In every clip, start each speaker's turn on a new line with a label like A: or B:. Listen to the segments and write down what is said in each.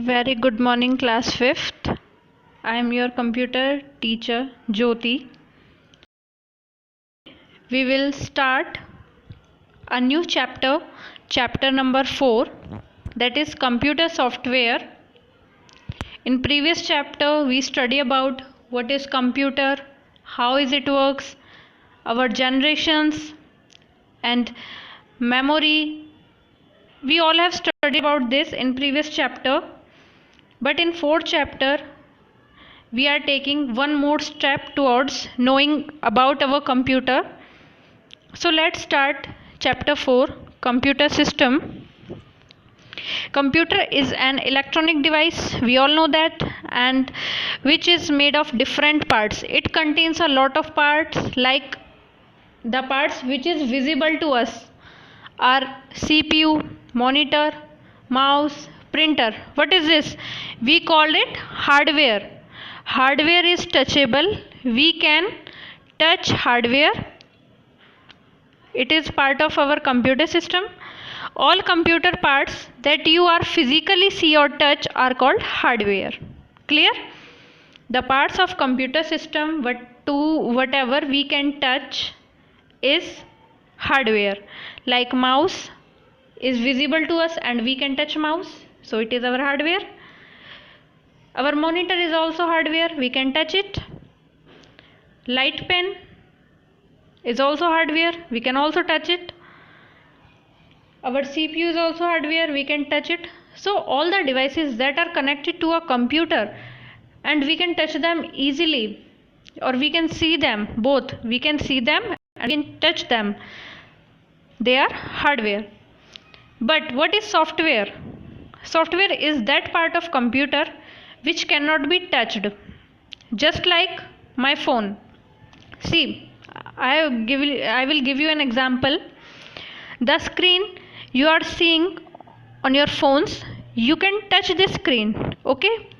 A: Very good morning, class 5th. I am your computer teacher, Jyoti. We will start a new chapter, chapter number 4, that is computer software. In previous chapter, we study about what is computer, how is it works, our generations and memory. We all have studied about this in previous chapter, but in fourth chapter, we are taking one more step towards knowing about our computer. So let's start chapter 4, computer system. Computer is an electronic device, we all know that, and which is made of different parts. It contains a lot of parts, like the parts which is visible to us are CPU, monitor, mouse, printer. What is this? We call it hardware. Hardware is touchable. We can touch hardware. It is part of our computer system. All computer parts that you are physically see or touch are called hardware. Clear? The parts of computer system whatever we can touch is hardware. Like mouse is visible to us and we can touch mouse, so it is our hardware. Our monitor is also hardware, we can touch it. Light pen is also hardware, we can also touch it. Our CPU is also hardware, we can touch it. So all the devices that are connected to a computer and we can touch them easily, or we can see them, both we can see them and we can touch them, they are hardware. But what is software? Software is that part of computer which cannot be touched. Just like my phone. See, I will give you an example. The screen you are seeing on your phones, you can touch the screen, okay?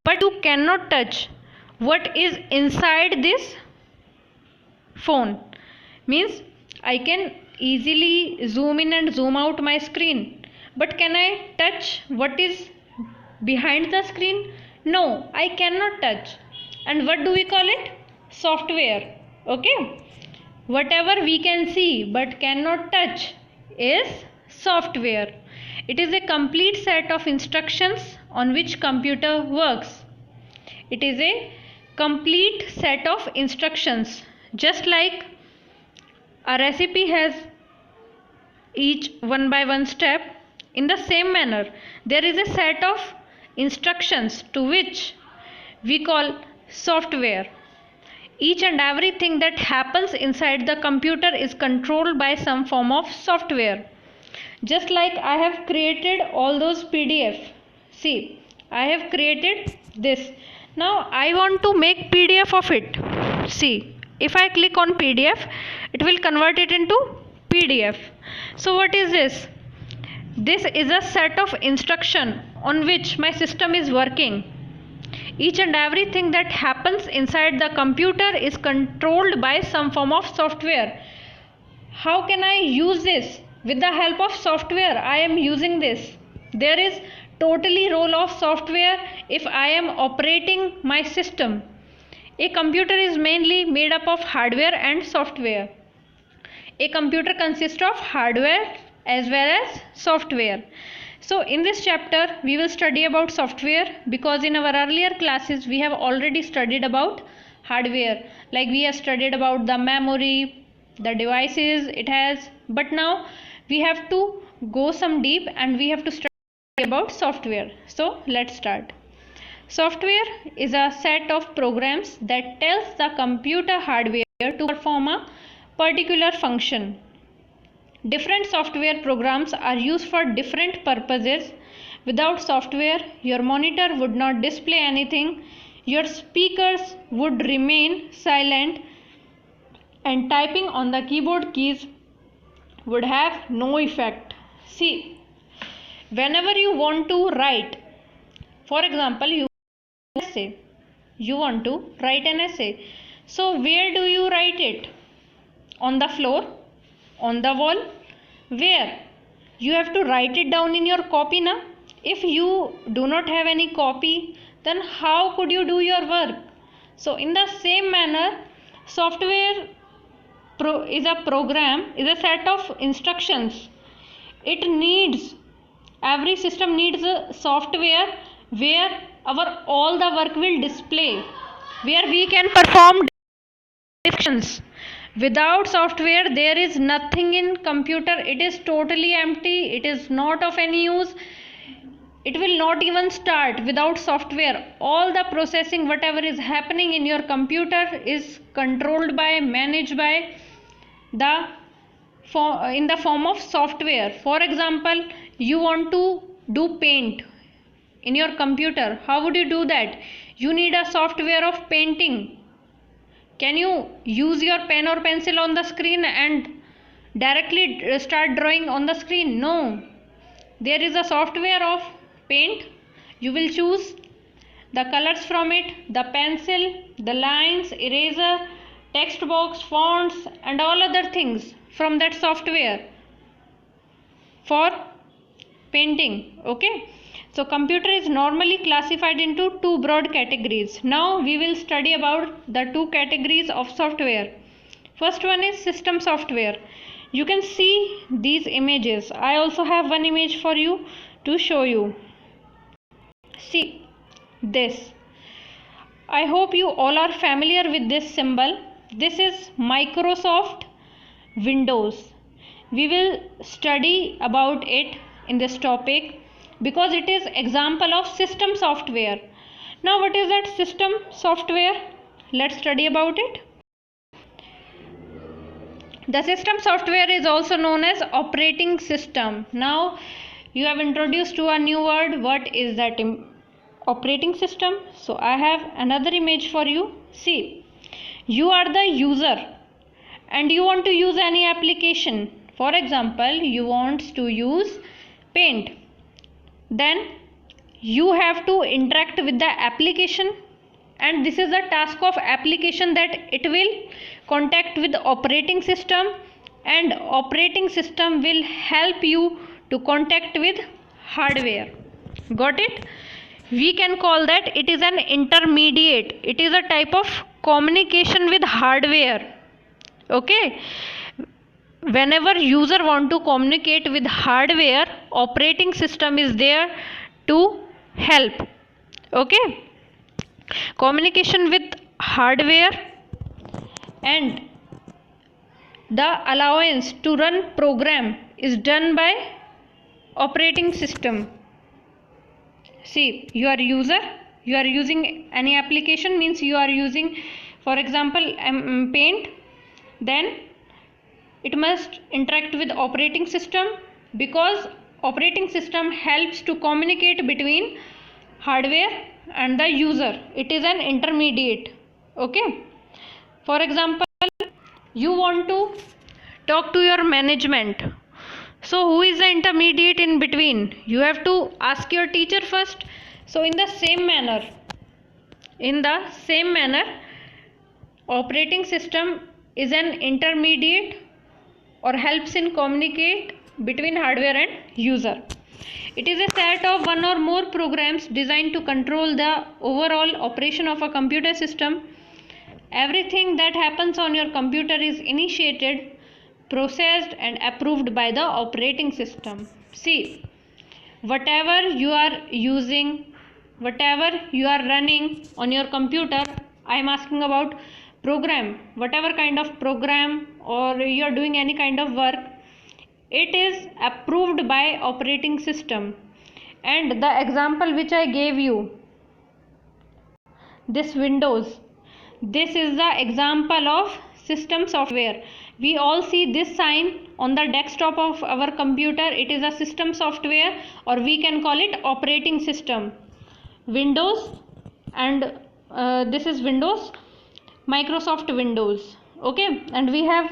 A: But you cannot touch what is inside this phone. Means I can easily zoom in and zoom out my screen, but can I touch what is behind the screen? No, I cannot touch. And what do we call it? Software. Okay, whatever we can see but cannot touch is software. It is a complete set of instructions on which computer works. It is a complete set of instructions, just like a recipe has each one by one step. In the same manner, there is a set of instructions to which we call software. Each and everything that happens inside the computer is controlled by some form of software. Just like I have created all those PDF. See, I have created this. Now I want to make PDF of it. See, if I click on PDF, it will convert it into PDF. So what is this? This is a set of instruction on which my system is working. Each and everything that happens inside the computer is controlled by some form of software. How can I use this? With the help of software, I am using this. There is totally role of software if I am operating my system. A computer is mainly made up of hardware and software. A computer consists of hardware as well as software. So in this chapter we will study about software, because in our earlier classes we have already studied about hardware. Like we have studied about the memory, the devices it has, but now we have to go some deep and we have to study about software. So let's start. Software is a set of programs that tells the computer hardware to perform a particular function. Different software programs are used for different purposes. Without software, your monitor would not display anything, your speakers would remain silent, and typing on the keyboard keys would have no effect. See, whenever you want to write, for example, you want to write an essay. So where do you write it? On the floor? On the wall? Where? You have to write it down in your copy, na? If you do not have any copy, then how could you do your work? So in the same manner, software is a program, is a set of instructions. It needs, every system needs a software where our all the work will display, where we can perform functions. Without software there is nothing in computer, it is totally empty, it is not of any use, it will not even start without software. All the processing whatever is happening in your computer is controlled by, managed by the in the form of software. For example, you want to do paint in your computer, how would you do that? You need a software of painting. Can you use your pen or pencil on the screen and directly start drawing on the screen? No. There is a software of paint. You will choose the colors from it, the pencil, the lines, eraser, text box, fonts and all other things from that software for painting. Okay. So computer is normally classified into two broad categories. Now we will study about the two categories of software. First one is system software. You can see these images. I also have one image for you to show you. See this. I hope you all are familiar with this symbol. This is Microsoft Windows. We will study about it in this topic because it is example of system software. Now what is that system software? Let's study about it. The system software is also known as operating system. Now you have introduced to a new word. What is that operating system? So I have another image for you. See, you are the user and you want to use any application. For example, you want to use paint. Then you have to interact with the application, and this is the task of application, that it will contact with the operating system and operating system will help you to contact with hardware. Got it? We can call that it is an intermediate. It is a type of communication with hardware. Okay. Whenever user want to communicate with hardware, operating system is there to help. Okay. Communication with hardware and the allowance to run program is done by operating system. See, you are user, you are using any application, means you are using, for example, paint. Then it must interact with operating system, because operating system helps to communicate between hardware and the user. It is an intermediate. Okay. For example, you want to talk to your management. So who is the intermediate in between? You have to ask your teacher first. So in the same manner, operating system is an intermediate or helps in communicate between hardware and user. It is a set of one or more programs designed to control the overall operation of a computer system. Everything that happens on your computer is initiated, processed and approved by the operating system. See, whatever you are using, whatever you are running on your computer, I am asking about program, whatever kind of program, or you are doing any kind of work, it is approved by operating system. And the example which I gave you, this Windows, this is the example of system software. We all see this sign on the desktop of our computer. It is a system software, or we can call it operating system. Windows, and this is Windows, Microsoft Windows. Okay, and we have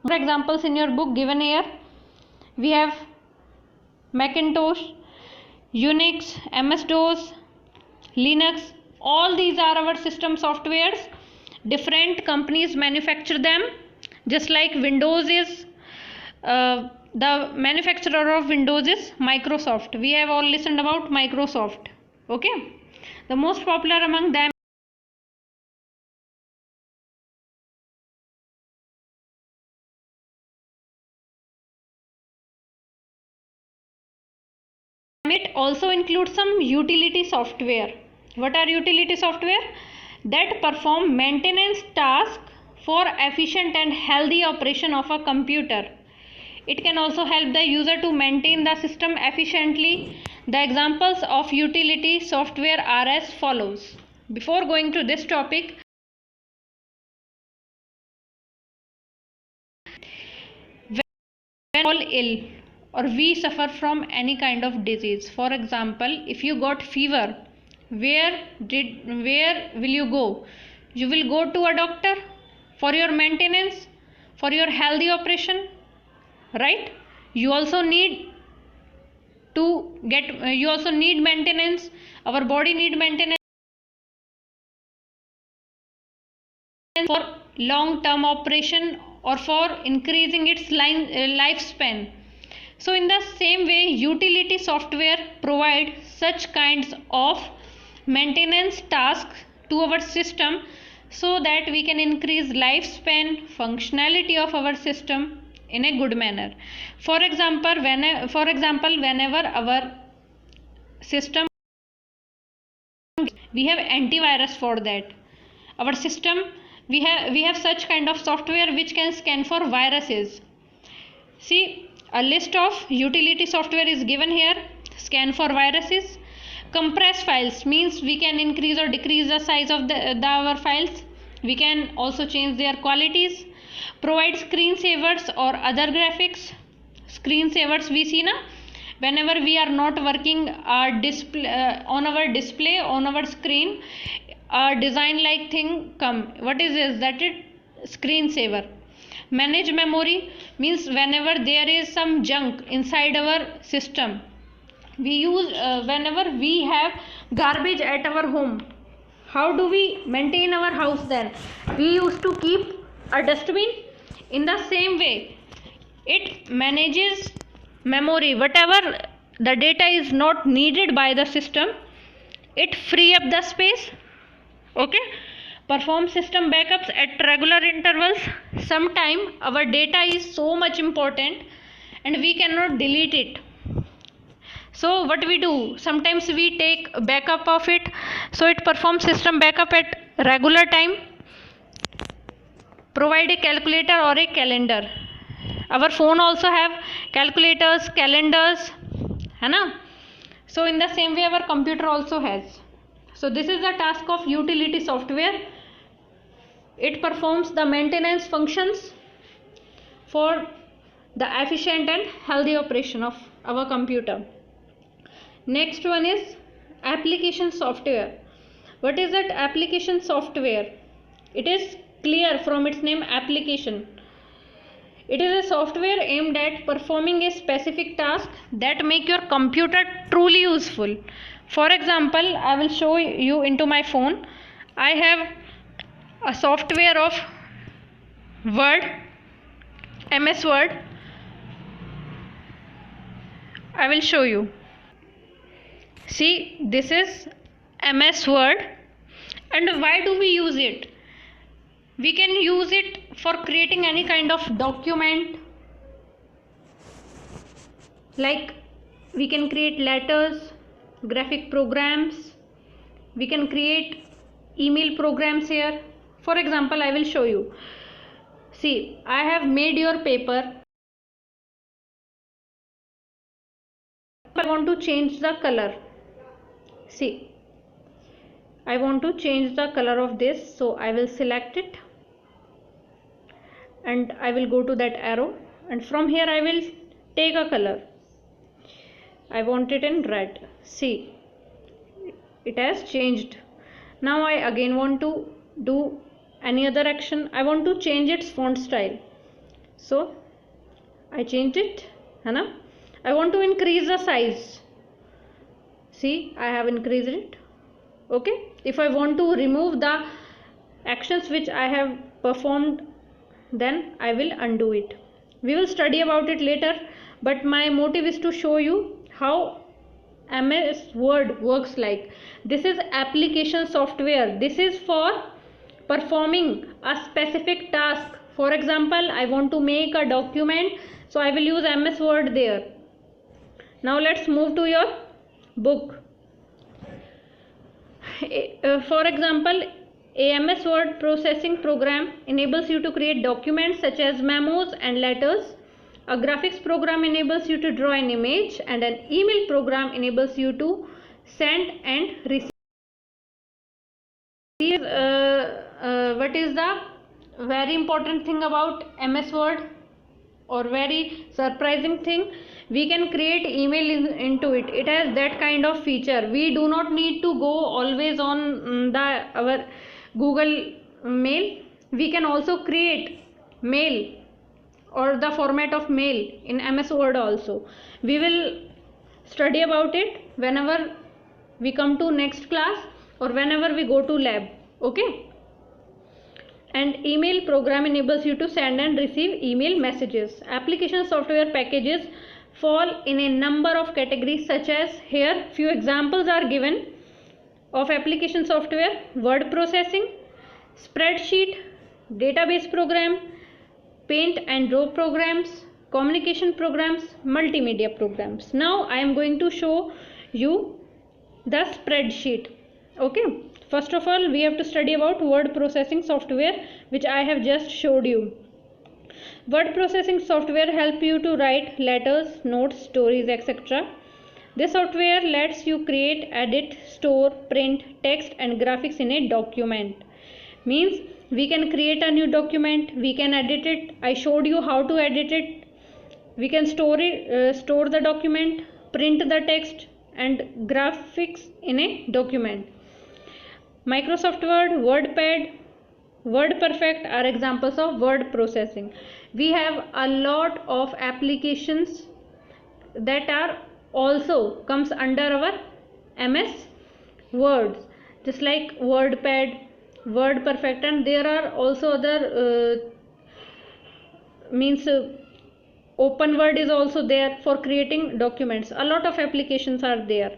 A: more examples in your book given here. We have Macintosh, Unix, MS-DOS, Linux. All these are our system softwares. Different companies manufacture them. Just like Windows is the manufacturer of Windows is Microsoft. We have all listened about Microsoft. Okay, the most popular among them it also includes some utility software. What are utility software? That perform maintenance tasks for efficient and healthy operation of a computer. It can also help the user to maintain the system efficiently. The examples of utility software are as follows. Before going to this topic, when we fall ill or we suffer from any kind of disease, for example, if you got fever, where will you go? You will go to a doctor for your maintenance, for your healthy operation, right? You also need maintenance. Our body need maintenance for long term operation or for increasing its lifespan. So in the same way, utility software provide such kinds of maintenance tasks to our system so that we can increase lifespan, functionality of our system in a good manner. For example, whenever our system, we have antivirus for that. Our system, we have such kind of software which can scan for viruses. See, a list of utility software is given here. Scan for viruses. Compress files means we can increase or decrease the size of our files. We can also change their qualities. Provide screensavers or other graphics. Screensavers we see na, whenever we are not working our display on our display on our screen, a design like thing come. What is this? That is screensaver. Manage memory means whenever there is some junk inside our system, we use whenever we have garbage at our home, how do we maintain our house then? We used to keep a dustbin. In the same way, it manages memory. Whatever the data is not needed by the system, it free up the space. Okay, perform system backups at regular intervals. Sometime our data is so much important and we cannot delete it. So what we do, sometimes we take backup of it, so it performs system backup at regular time. Provide a calculator or a calendar. Our phone also have calculators, calendars, है ना? So in the same way our computer also has. So this is the task of utility software. It performs the maintenance functions for the efficient and healthy operation of our computer. Next one is application software. What is that application software? It is clear from its name, application. It is a software aimed at performing a specific task that make your computer truly useful. For example, I will show you into my phone. I have a software of Word, MS Word. I will show you. See, this is MS Word. And why do we use it? We can use it for creating any kind of document, like we can create letters, graphic programs, we can create email programs here. For example, I will show you. See, I have made your paper. I want to change the color. See, I want to change the color of this, so I will select it and I will go to that arrow, and from here I will take a color. I want it in red. See, it has changed. Now I again want to do any other action. I want to change its font style, so I changed it, Hana. I want to increase the size. See, I have increased it. Okay, if I want to remove the actions which I have performed, then I will undo it. We will study about it later. but my motive is to show you how MS Word works like. This is application software. This is for performing a specific task. For example, I want to make a document, so I will use MS Word there. Now let's move to your book. For example, a MS Word processing program enables you to create documents such as memos and letters. A graphics program enables you to draw an image, and an email program enables you to send and receive. What is the very important thing about MS Word, or very surprising thing? We can create email into it. It has that kind of feature. We do not need to go always on our Google Mail. We can also create mail or the format of mail in MS Word also. We will study about it whenever we come to next class or whenever we go to lab. Okay? And email program enables you to send and receive email messages. Application software packages fall in a number of categories, such as here few examples are given of application software: word processing, spreadsheet, database program, paint and draw programs, communication programs, multimedia programs. Now I am going to show you the spreadsheet. Okay, first of all we have to study about word processing software, which I have just showed you. Word processing software help you to write letters, notes, stories, etc. This software lets you create, edit, store, print, text and graphics in a document. Means we can create a new document, we can edit it. I showed you how to edit it. We can store the document, print the text and graphics in a document. Microsoft Word, WordPad, WordPerfect are examples of word processing. We have a lot of applications that are also comes under our MS Words, just like WordPad, WordPerfect, and there are also other OpenWord is also there for creating documents. A lot of applications are there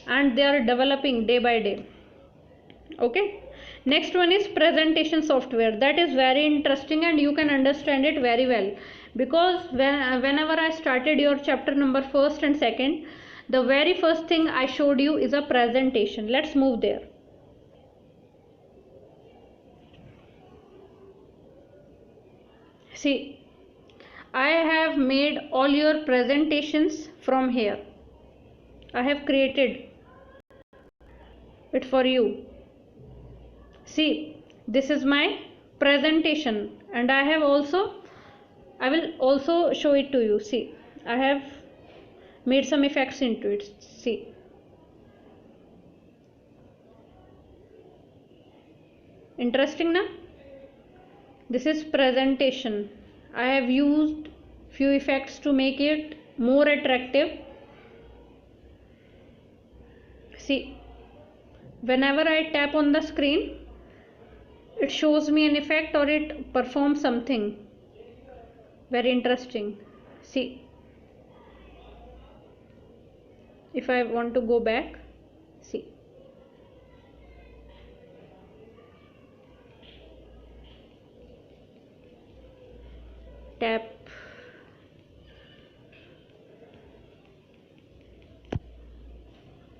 A: and they are developing day by day. Okay, next one is presentation software. That is very interesting and you can understand it very well, because whenever I started your chapter number 1st and 2nd, the very first thing I showed you is a presentation. Let's move there. See, I have made all your presentations from here. I have created it for you. See, this is my presentation and I will also show it to you. See, I have made some effects into it. See, interesting na? This is presentation. I have used few effects to make it more attractive. See, whenever I tap on the screen, it shows me an effect or it performs something very interesting. See, if I want to go back, see, tap,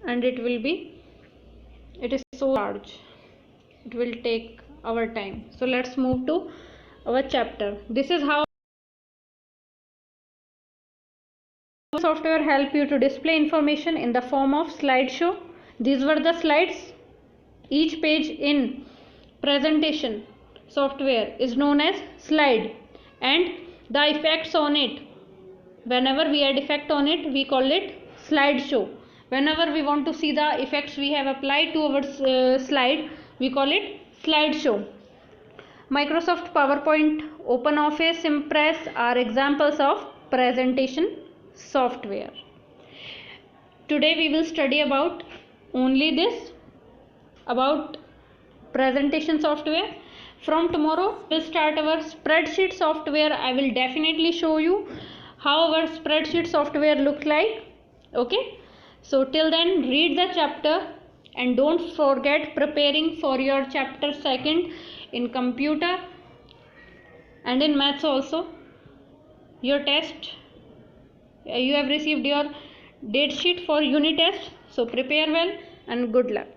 A: and it is so large, it will take our time. So let's move to our chapter. This is how software help you to display information in the form of slideshow. These were the slides. Each page in presentation software is known as slide, and the effects on it, whenever we add effect on it, we call it slideshow. Whenever we want to see the effects we have applied to our slide, we call it slideshow. Microsoft PowerPoint, OpenOffice, Impress are examples of presentation software. Today we will study about only this, about presentation software. From tomorrow we'll start our spreadsheet software. I will definitely show you how our spreadsheet software looks like. Okay, so till then read the chapter and don't forget preparing for your chapter 2 in computer and in maths also. Your test, you have received your date sheet for unit test, so prepare well and good luck.